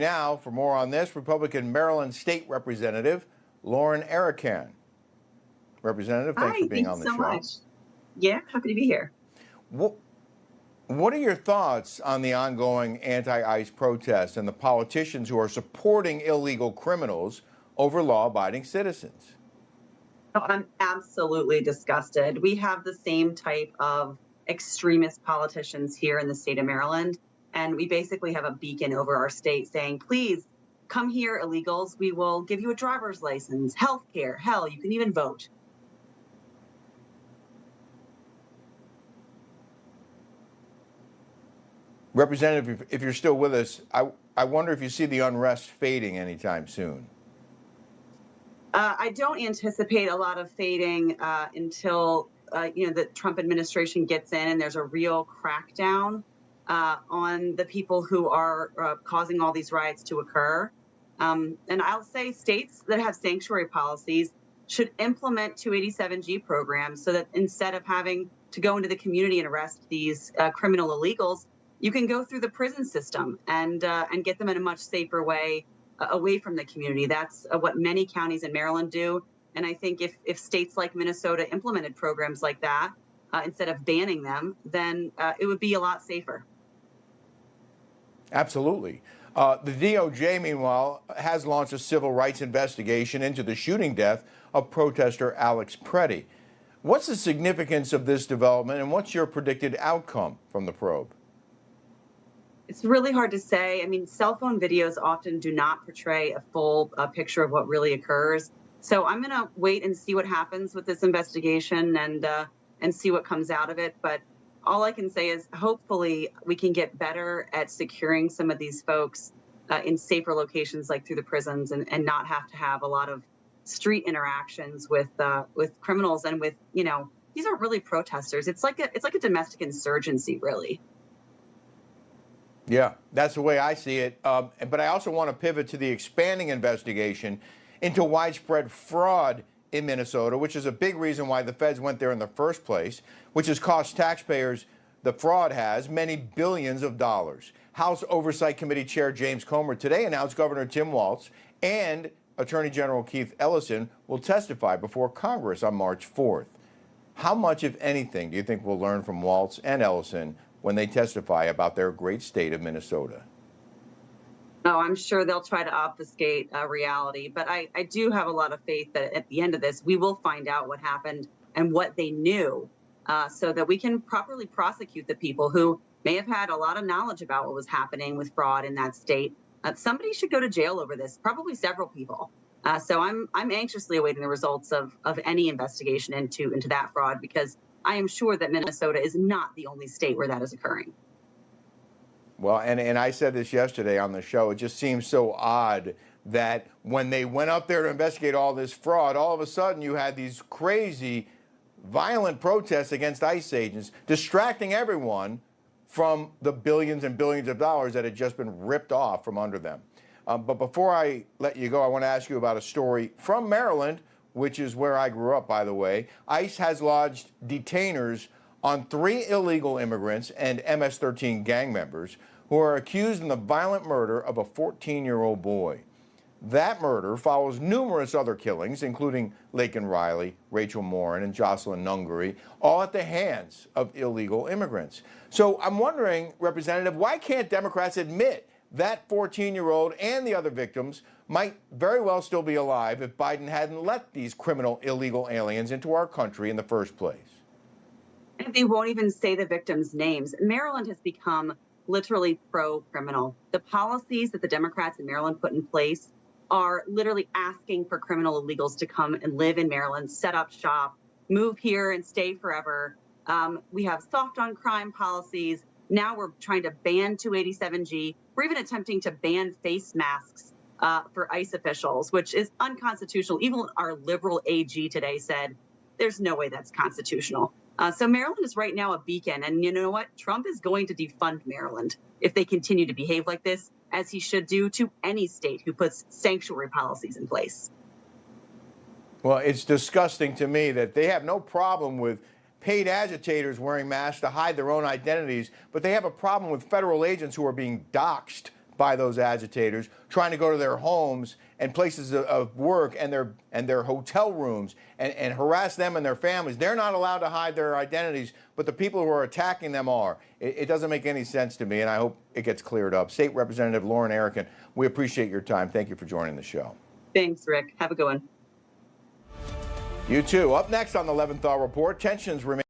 Now, for more on this, Republican Maryland State Representative Lauren Arikan. Representative, thanks for being on the show. Hi, thanks so much. Yeah, happy to be here. What are your thoughts on the ongoing anti-ICE protests and the politicians who are supporting illegal criminals over law-abiding citizens? I'm absolutely disgusted. We have the same type of extremist politicians here in the state of Maryland, and we basically have a beacon over our state saying, please come here, illegals. We will give you a driver's license, health care, hell, you can even vote. Representative, if you're still with us, I wonder if you see the unrest fading anytime soon. I don't anticipate a lot of fading until the Trump administration gets in and there's a real crackdown on the people who are causing all these riots to occur. And I'll say states that have sanctuary policies should implement 287G programs so that instead of having to go into the community and arrest these criminal illegals, you can go through the prison system and get them in a much safer way away from the community. That's what many counties in Maryland do. And I think if states like Minnesota implemented programs like that, instead of banning them, then it would be a lot safer. Absolutely. The DOJ, meanwhile, has launched a civil rights investigation into the shooting death of protester Alex Preddy. What's the significance of this development, and what's your predicted outcome from the probe? It's really hard to say. I mean, cell phone videos often do not portray a full picture of what really occurs. So I'm going to wait and see what happens with this investigation and see what comes out of it. But all I can say is hopefully we can get better at securing some of these folks in safer locations like through the prisons and not have to have a lot of street interactions with criminals and with, these aren't really protesters. It's like a domestic insurgency, really. Yeah, that's the way I see it. But I also want to pivot to the expanding investigation into widespread fraud in Minnesota, which is a big reason why the feds went there in the first place, which has cost taxpayers, the fraud has, many billions of dollars. House Oversight Committee Chair James Comer today announced Governor Tim Walz and Attorney General Keith Ellison will testify before Congress on March 4th. How much, if anything, do you think we'll learn from Walz and Ellison when they testify about their great state of Minnesota? Oh, I'm sure they'll try to obfuscate reality, but I do have a lot of faith that at the end of this, we will find out what happened and what they knew so that we can properly prosecute the people who may have had a lot of knowledge about what was happening with fraud in that state. Somebody should go to jail over this, probably several people. So I'm anxiously awaiting the results of any investigation into that fraud, because I am sure that Minnesota is not the only state where that is occurring. Well, and I said this yesterday on the show, it just seems so odd that when they went up there to investigate all this fraud, all of a sudden you had these crazy, violent protests against ICE agents, distracting everyone from the billions and billions of dollars that had just been ripped off from under them. But before I let you go, I want to ask you about a story from Maryland, which is where I grew up, by the way. ICE has lodged detainers on 3 illegal immigrants and MS-13 gang members who are accused in the violent murder of a 14-year-old boy. That murder follows numerous other killings, including Laken Riley, Rachel Morin, and Jocelyn Nungary, all at the hands of illegal immigrants. So I'm wondering, Representative, why can't Democrats admit that 14-year-old and the other victims might very well still be alive if Biden hadn't let these criminal illegal aliens into our country in the first place? And they won't even say the victims' names. Maryland has become literally pro-criminal. The policies that the Democrats in Maryland put in place are literally asking for criminal illegals to come and live in Maryland, set up shop, move here and stay forever. We have soft on crime policies. Now we're trying to ban 287G. We're even attempting to ban face masks for ICE officials, which is unconstitutional. Even our liberal AG today said there's no way that's constitutional. So Maryland is right now a beacon. And you know what? Trump is going to defund Maryland if they continue to behave like this, as he should do to any state who puts sanctuary policies in place. Well, it's disgusting to me that they have no problem with paid agitators wearing masks to hide their own identities, but they have a problem with federal agents who are being doxxed by those agitators, trying to go to their homes and places of work and their hotel rooms and harass them and their families. They're not allowed to hide their identities, but the people who are attacking them are. It doesn't make any sense to me, and I hope it gets cleared up. State Representative Lauren Arikan, we appreciate your time. Thank you for joining the show. Thanks, Rick. Have a good one. You too. Up next on the Leventhal Report, tensions remain.